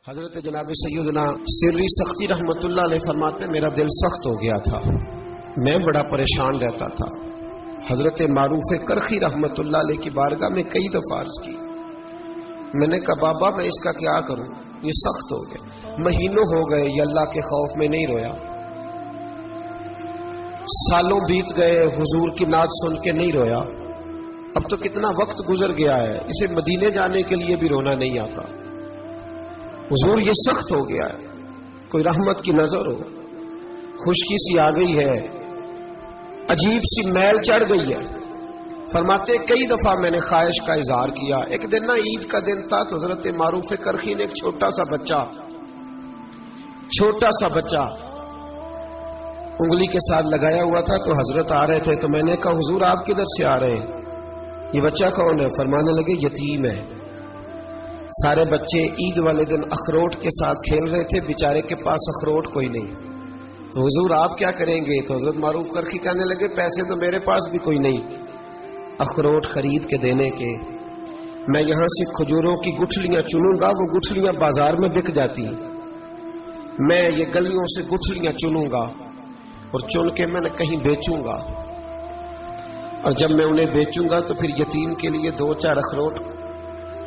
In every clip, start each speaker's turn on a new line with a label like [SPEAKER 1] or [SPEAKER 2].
[SPEAKER 1] حضرت جناب سیدنا سری سختی رحمت اللہ علیہ فرماتے ہیں میرا دل سخت ہو گیا تھا، میں بڑا پریشان رہتا تھا۔ حضرت معروف کرخی رحمت اللہ علیہ کی بارگاہ میں کئی دفعہ عرض کی، میں نے کہا بابا میں اس کا کیا کروں، یہ سخت ہو گیا، مہینوں ہو گئے یہ اللہ کے خوف میں نہیں رویا، سالوں بیت گئے حضور کی نعت سن کے نہیں رویا، اب تو کتنا وقت گزر گیا ہے، اسے مدینے جانے کے لیے بھی رونا نہیں آتا۔ حضور یہ سخت ہو گیا ہے، کوئی رحمت کی نظر ہو، خشکی سی آ گئی ہے، عجیب سی میل چڑھ گئی ہے۔ فرماتے کئی دفعہ میں نے خواہش کا اظہار کیا۔ ایک دن نا عید کا دن تھا تو حضرت معروف کرخی نے ایک چھوٹا سا بچہ انگلی کے ساتھ لگایا ہوا تھا، تو حضرت آ رہے تھے تو میں نے کہا حضور آپ کدھر سے آ رہے ہیں، یہ بچہ کون ہے؟ فرمانے لگے یتیم ہے۔ سارے بچے عید والے دن اخروٹ کے ساتھ کھیل رہے تھے، بیچارے کے پاس اخروٹ کوئی نہیں، تو حضور آپ کیا کریں گے؟ تو حضرت معروف کرخی کہنے لگے پیسے تو میرے پاس بھی کوئی نہیں اخروٹ خرید کے دینے کے، میں یہاں سے کھجوروں کی گٹھلیاں چنوں گا، وہ گٹھلیاں بازار میں بک جاتی ہیں، میں یہ گلیوں سے گٹھلیاں چنوں گا اور چن کے میں نے کہیں بیچوں گا، اور جب میں انہیں بیچوں گا تو پھر یتیم کے لیے 2-4 اخروٹ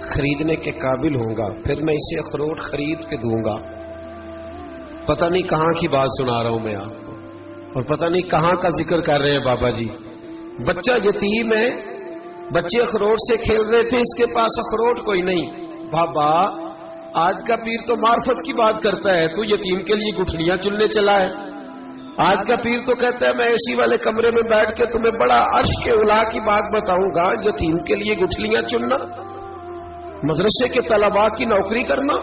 [SPEAKER 1] خریدنے کے قابل ہوں گا، پھر میں اسے اخروٹ خرید کے دوں گا۔ پتہ نہیں کہاں کی بات سنا رہا ہوں میں آپ کو، اور پتہ نہیں کہاں کا ذکر کر رہے ہیں بابا جی۔ بچہ یتیم ہے، بچے اخروٹ سے کھیل رہے تھے، اس کے پاس اخروٹ کوئی نہیں۔ بابا آج کا پیر تو معرفت کی بات کرتا ہے، تو یتیم کے لیے گٹھلیاں چننے چلا ہے۔ آج کا پیر تو کہتا ہے میں اے سی والے کمرے میں بیٹھ کے تمہیں بڑا عرش کے اعلیٰ کی بات بتاؤں گا، یتیم کے لیے گٹھلیاں چننا، مدرسے کے طلباء کی نوکری کرنا،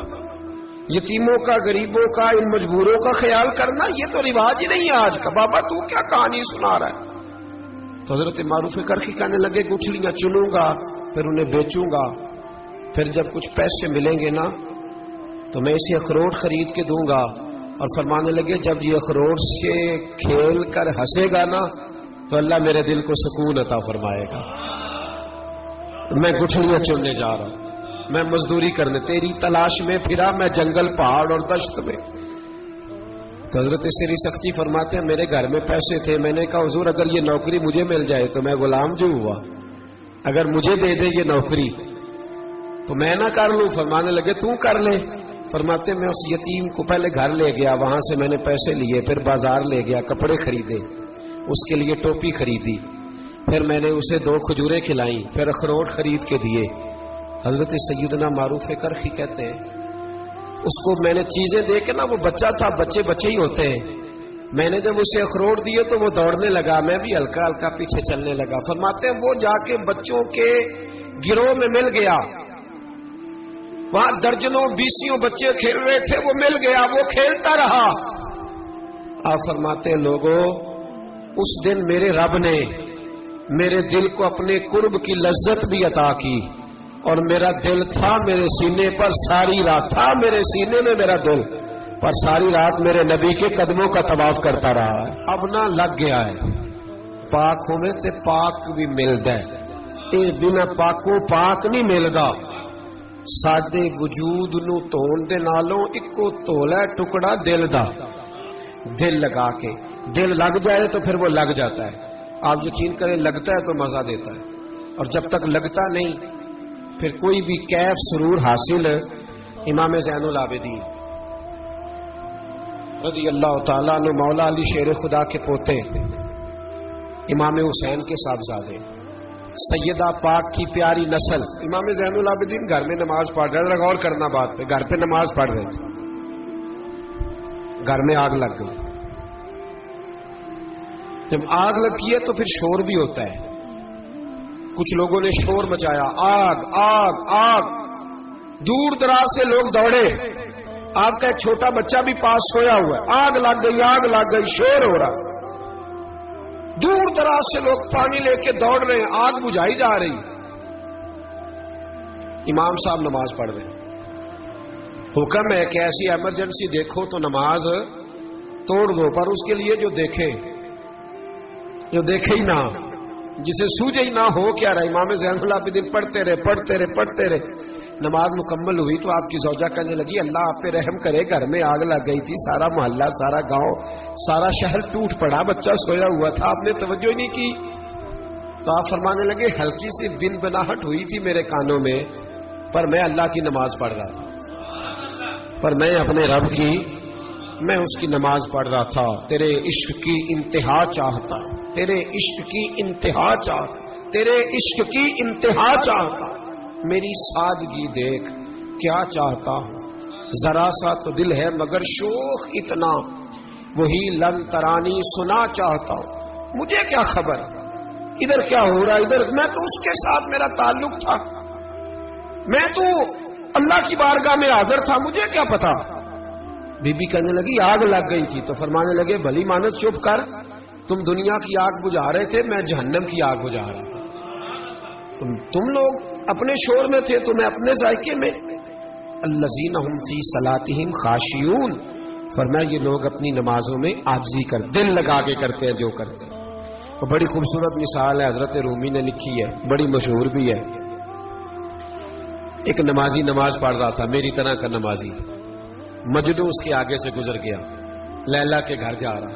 [SPEAKER 1] یتیموں کا، غریبوں کا، ان مجبوروں کا خیال کرنا، یہ تو رواج ہی نہیں ہے آج کا۔ بابا تو کیا کہانی سنا رہا ہے؟ تو حضرت معروف کرخی کہنے لگے گٹھلیاں چنوں گا، پھر انہیں بیچوں گا، پھر جب کچھ پیسے ملیں گے نا تو میں اسے اخروٹ خرید کے دوں گا، اور فرمانے لگے جب یہ اخروٹ سے کھیل کر ہنسے گا نا تو اللہ میرے دل کو سکون عطا فرمائے گا۔ میں گٹھلیاں چننے جا رہا ہوں، میں مزدوری کرنے تیری تلاش میں پھرا میں جنگل پہاڑ اور دشت میں۔ تو حضرت سری سختی فرماتے ہیں میرے گھر میں پیسے تھے، میں نے کہا حضور اگر یہ نوکری مجھے مل جائے تو میں غلام جو ہوا، اگر مجھے دے دے یہ نوکری تو میں نہ کر لوں؟ فرمانے لگے تو کر لے۔ فرماتے میں اس یتیم کو پہلے گھر لے گیا، وہاں سے میں نے پیسے لیے، پھر بازار لے گیا، کپڑے خریدے، اس کے لیے ٹوپی خریدی، پھر میں نے اسے 2 کھجوریں کھلائیں، پھر اخروٹ خرید کے دیے۔ حضرت سیدنا معروف کرخی کہتے ہیں اس کو میں نے چیزیں دے کے نا، وہ بچہ تھا، بچے ہی ہوتے ہیں، میں نے جب اسے اخروٹ دیے تو وہ دوڑنے لگا، میں بھی ہلکا ہلکا پیچھے چلنے لگا۔ فرماتے ہیں وہ جا کے بچوں کے گروہ میں مل گیا، وہاں درجنوں 20 بچے کھیل رہے تھے، وہ مل گیا، وہ کھیلتا رہا۔ آپ فرماتے ہیں لوگوں اس دن میرے رب نے میرے دل کو اپنے قرب کی لذت بھی عطا کی، اور میرا دل تھا میرے سینے پر ساری رات، تھا میرے سینے میں میرا دل، پر ساری رات میرے نبی کے قدموں کا طواف کرتا رہا ہے۔ اب نہ لگ گیا ہے، پاک ہوئے تے پاک بھی ملدا ہے، اے بنا پاکوں پاک نہیں ملدا۔ سادے وجود نو تون دے نالوں اکو تولا ٹکڑا دل دا، دل لگا کے، دل لگ جائے تو پھر وہ لگ جاتا ہے۔ آپ یقین کریں لگتا ہے تو مزہ دیتا ہے، اور جب تک لگتا نہیں پھر کوئی بھی کیف سرور حاصل۔ امام زین العابدین رضی اللہ تعالیٰ عنہ مولا علی شیر خدا کے پوتے، امام حسین کے صاحبزادے، سیدہ پاک کی پیاری نسل، امام زین العابدین گھر میں نماز پڑھ رہے تھے، غور کرنا بات پہ، گھر پہ نماز پڑھ رہے تھے، گھر میں آگ لگ گئی۔ جب آگ لگی ہے تو پھر شور بھی ہوتا ہے، کچھ لوگوں نے شور مچایا، آگ آگ آگ، دور دراز سے لوگ دوڑے، آپ کا ایک چھوٹا بچہ بھی پاس سویا ہوا ہے، آگ لگ گئی آگ لگ گئی، شور ہو رہا، دور دراز سے لوگ پانی لے کے دوڑ رہے ہیں، آگ بجھائی جا رہی۔ امام صاحب نماز پڑھ رہے ہیں، حکم ہے کہ ایسی ایمرجنسی دیکھو تو نماز توڑ دو، پر اس کے لیے جو دیکھے ہی نہ، جسے سوجے ہی نہ ہو کیا رہا۔ امام زین العابدین پڑھتے رہے، نماز مکمل ہوئی تو آپ کی زوجہ کہنے لگی اللہ آپ پہ رحم کرے، گھر میں آگ لگ گئی تھی، سارا محلہ، سارا گاؤں، سارا شہر ٹوٹ پڑا، بچہ سویا ہوا تھا، آپ نے توجہ ہی نہیں کی۔ تو آپ فرمانے لگے ہلکی سی بن بناہٹ ہوئی تھی میرے کانوں میں، پر میں اللہ کی نماز پڑھ رہا تھا، پر میں اپنے رب کی، میں اس کی نماز پڑھ رہا تھا، تیرے عشق کی انتہا چاہتا، تیرے عشق کی انتہا چاہتا، تیرے عشق کی انتہا چاہتا، میری سادگی دیکھ کیا چاہتا ہوں، ذرا سا تو دل ہے مگر شوق اتنا، وہی لن ترانی سنا چاہتا ہوں، مجھے کیا خبر ادھر کیا ہو رہا، ادھر میں تو اس کے ساتھ میرا تعلق تھا، میں تو اللہ کی بارگاہ میں حاضر تھا، مجھے کیا پتا۔ بی بی کہنے لگی آگ لگ گئی تھی، تو فرمانے لگے بھلی مانس چپ کر، تم دنیا کی آگ بجھا رہے تھے، میں جہنم کی آگ بجھا رہا تھا، تم لوگ اپنے شور میں تھے تو میں اپنے ذائقے میں۔ الذین هم فی صلاتہم خاشعون، فرمایا یہ لوگ اپنی نمازوں میں عاجزی کر دل لگا کے کرتے ہیں جو کرتے ہیں۔ اور بڑی خوبصورت مثال ہے، حضرت رومی نے لکھی ہے، بڑی مشہور بھی ہے۔ ایک نمازی نماز پڑھ رہا تھا، میری طرح کا نمازی، مجنو اس کے آگے سے گزر گیا، لیلا کے گھر جا رہا،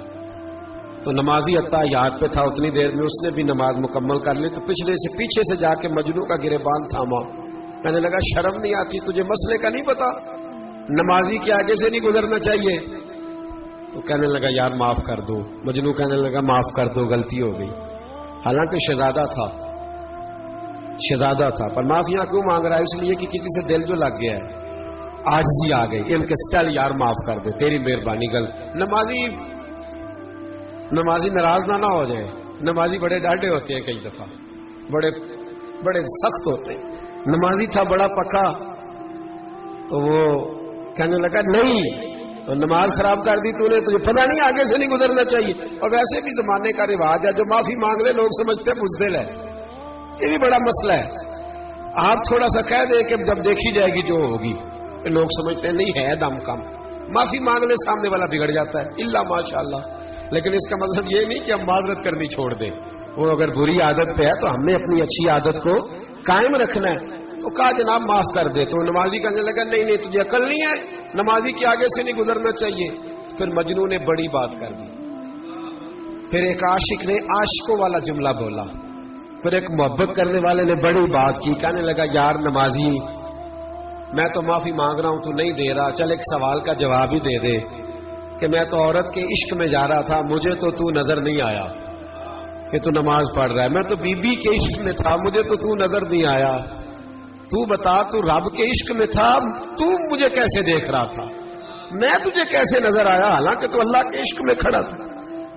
[SPEAKER 1] تو نمازی اتحیات پہ تھا، اتنی دیر میں اس نے بھی نماز مکمل کر لی، تو پیچھے سے جا کے مجنو کا گریبان تھاما، کہنے لگا شرم نہیں آتی تجھے، مسئلے کا نہیں پتا، نمازی کے آگے سے نہیں گزرنا چاہیے؟ تو کہنے لگا یار معاف کر دو، مجنو کہنے لگا معاف کر دو، غلطی ہو گئی، حالانکہ شہزادہ تھا، پر معافیاں کیوں مانگ رہا ہے؟ اس لیے کہ کسی سے دل جو لگ گیا ہے، عاجزی آ گئی، ان کے چل یار معاف کر دے، تیری مہربانی، غلط۔ نمازی ناراض نہ ہو جائے، نمازی بڑے ڈاڈے ہوتے ہیں، کئی دفعہ بڑے سخت ہوتے ہیں، نمازی تھا بڑا پکا، تو وہ کہنے لگا نہیں، تو نماز خراب کر دی تو نے، تجھے پتہ نہیں آگے سے نہیں گزرنا چاہیے، اور ویسے بھی زمانے کا رواج ہے جو معافی مانگ لے لوگ سمجھتے بزدل ہے، یہ بھی بڑا مسئلہ ہے۔ آپ تھوڑا سا کہہ دے کہ جب دیکھی جائے گی جو ہوگی، لوگ سمجھتے ہیں نہیں ہے دم کم، معافی مانگ لے سامنے والا بگڑ جاتا ہے، الا ماشاءاللہ، لیکن اس کا مطلب یہ نہیں کہ ہم معذرت کرنی چھوڑ دیں، وہ اگر بری عادت پہ ہے تو ہم نے اپنی اچھی عادت کو قائم رکھنا ہے۔ تو کہا جناب معاف کر دے، تو نمازی کہنے لگا نہیں تجھے عقل نہیں ہے، نمازی کے آگے سے نہیں گزرنا چاہیے۔ پھر مجنون نے بڑی بات کر دی، پھر ایک عاشق نے عاشقوں والا جملہ بولا، پھر ایک محبت کرنے والے نے بڑی بات کی، کہنے لگا یار نمازی میں تو معافی مانگ رہا ہوں تو نہیں دے رہا، چل ایک سوال کا جواب ہی دے دے کہ میں تو عورت کے عشق میں جا رہا تھا، مجھے تو نظر نہیں آیا کہ تو نماز پڑھ رہا ہے، میں تو بی بی کے عشق میں تھا، مجھے تو نظر نہیں آیا، تو بتا تو رب کے عشق میں تھا، تو مجھے کیسے دیکھ رہا تھا، میں تجھے کیسے نظر آیا، حالانکہ تو اللہ کے عشق میں کھڑا تھا،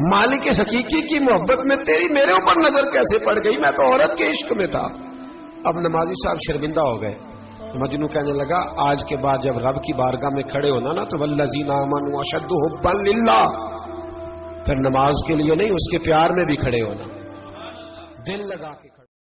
[SPEAKER 1] مالک حقیقی کی محبت میں تیری میرے اوپر نظر کیسے پڑ گئی، میں تو عورت کے عشق میں تھا۔ اب نمازی صاحب شرمندہ ہو گئے، مجنو کہنے لگا آج کے بعد جب رب کی بارگاہ میں کھڑے ہونا نا تو والذین آمنوا اشد حبا للہ، پھر نماز کے لیے نہیں اس کے پیار میں بھی کھڑے ہونا، دل لگا کے کھڑے